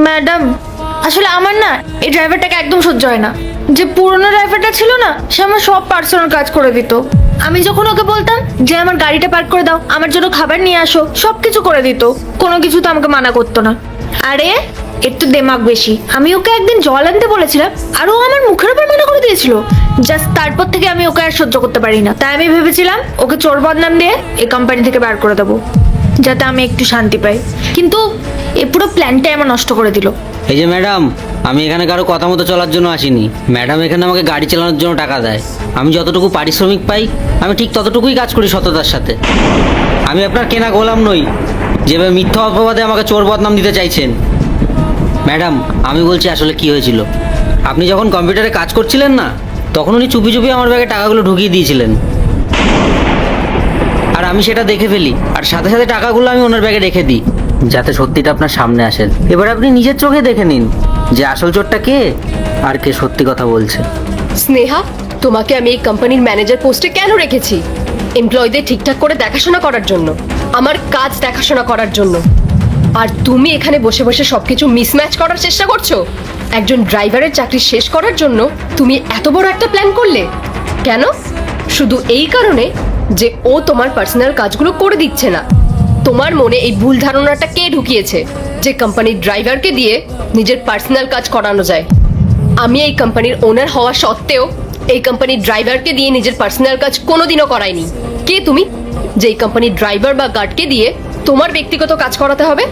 Madam, আসলে আমার না এই ড্রাইভারটাকে একদম সহ্য হয় না। যে পুরনো ড্রাইভারটা ছিল না, সে আমার সব পার্সোনাল কাজ করে দিত। আমি যখন ওকে বলতাম যে আমার গাড়িটা পার্ক করে দাও, আমার জন্য খাবার নিয়ে আসো, সবকিছু করে দিত, কোনো কিছু তো আমাকে মানা করতো না। আরে এর তো দেমাগ বেশি। আমি ওকে একদিন জল আনতে বলেছিলাম আর ও আমার মুখের উপর মানা করে দিয়েছিল। জাস্ট তারপর থেকে আমি ওকে আর সহ্য করতে পারি না। তাই আমি ভেবেছিলাম ওকে চোর বদনাম দিয়ে এই কোম্পানি থেকে বার করে দেবো, যাতে আমি একটু শান্তি পাই। কিন্তু এ পুরো প্ল্যানটাই আমার নষ্ট করে দিল। এই যে ম্যাডাম, আমি এখানে কারো কথা মতো চলার জন্য আসিনি। ম্যাডাম এখানে আমাকে গাড়ি চালানোর জন্য টাকা দেয়। আমি যতটুকু পারিশ্রমিক পাই আমি ঠিক ততটুকুই কাজ করি সততার সাথে। আমি আপনার কেনা গোলাম নই, যেভাবে মিথ্যা অপবাদে আমাকে চোর বদনাম দিতে চাইছেন। ম্যাডাম, আমি বলছি আসলে কি হয়েছিল। আপনি যখন কম্পিউটারে কাজ করছিলেন না, তখন উনি চুপি চুপি আমার ব্যাগে টাকাগুলো ঢুকিয়ে দিয়েছিলেন। আর আমি সেটা দেখে ফেলি, আর সাথে সাথে টাকাগুলো আমি ওনার ব্যাগে রেখে দিই, যাতে সত্যিটা আপনার সামনে আসে। এবার আপনি নিজের চোখে দেখে নিন যে আসল চোরটা কে আর কে সত্যি কথা বলছে। স্নেহা, তোমাকে আমি এই কোম্পানির ম্যানেজার পোস্টে কেন রেখেছি? এমপ্লয়ীদের ঠিকঠাক করে দেখাশোনা করার জন্য, আমার কাজ দেখাশোনা করার জন্য। আর তুমি এখানে বসে বসে সবকিছু মিসম্যাচ করার চেষ্টা করছো। একজন ড্রাইভারের চাকরি শেষ করার জন্য তুমি এত বড় একটা প্ল্যান করলে কেন? শুধু এই কারণে যে ও তোমার পার্সোনাল কাজগুলো করে দিচ্ছে না। তোমার মনে এই ভুল ধারণাটা কে ঢুকিয়েছে যে কোম্পানির ড্রাইভারকে দিয়ে নিজের পার্সোনাল কাজ করানো যায়? আমি এই কোম্পানির ওনার হওয়া সত্ত্বেও এই কোম্পানির ড্রাইভারকে দিয়ে নিজের পার্সোনাল কাজ কোনোদিনও করাইনি। কে তুমি যে এই কোম্পানির ড্রাইভার বা গার্ডকে দিয়ে তোমার ব্যক্তিগত কাজ করাতে হবে?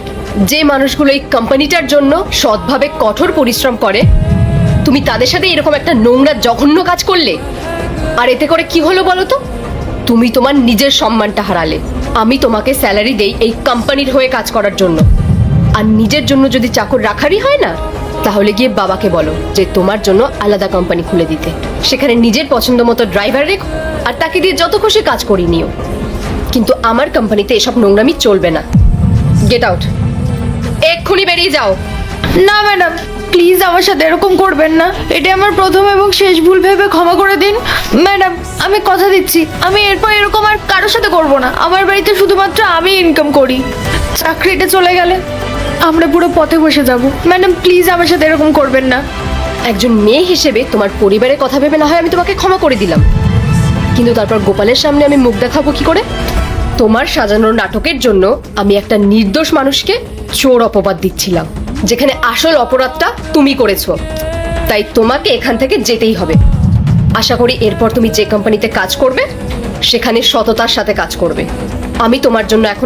যে মানুষগুলো এই কোম্পানিটার জন্য সৎভাবে কঠোর পরিশ্রম করে, তুমি তাদের সাথে এরকম একটা নোংরা জঘন্য কাজ করলে। আর এতে করে কি হলো বলো তো? তুমি তোমার নিজের সম্মানটা হারালে। আমি তোমাকে স্যালারি দেই এই কোম্পানির হয়ে কাজ করার জন্য, আর নিজের জন্য যদি চাকর রাখারই হয় না, তাহলে গিয়ে বাবাকে বলো যে তোমার জন্য আলাদা কোম্পানি খুলে দিতে। সেখানে নিজের পছন্দ মতো ড্রাইভার রেখো আর তাকে দিয়ে যত খুশি কাজ করিয়ে নিও। কিন্তু আমার কোম্পানিতে এসব নোংরামি চলবে না। গেট আউট, এক্ষুনি বেরিয়ে যাও। না ম্যাডাম, প্লিজ আমার সাথে এরকম করবেন না। এটা আমার প্রথম এবং শেষ ভুল ভেবে ক্ষমা করে দিন ম্যাডাম। আমি কথা দিচ্ছি আমি এরপর এরকম আর কারোর সাথে করব না। আমার বাড়িতে শুধুমাত্র আমি ইনকাম করি। চাকরিটা চলে গেলে আমরা পুরো পথে বসে যাব। ম্যাডাম প্লিজ আমার সাথে এরকম করবেন না। একজন মেয়ে হিসেবে তোমার পরিবারের কথা ভেবে না হয় আমি তোমাকে ক্ষমা করে দিলাম, কিন্তু তারপর গোপালের সামনে আমি মুখ দেখাবো কি করে? তোমার সাজানোর নাটকের জন্য আমি একটা নির্দোষ মানুষকে চোর অপবাদ দিচ্ছিলাম, যেখানে আসল অপরাধটা তুমি করেছো। তাই তোমাকে এখান থেকে যেতেই হবে। আশা করি এরপর তুমি যে কোম্পানিতে কাজ করবে সেখানে সততার সাথে কাজ করবে। আমি তোমার জন্য এখন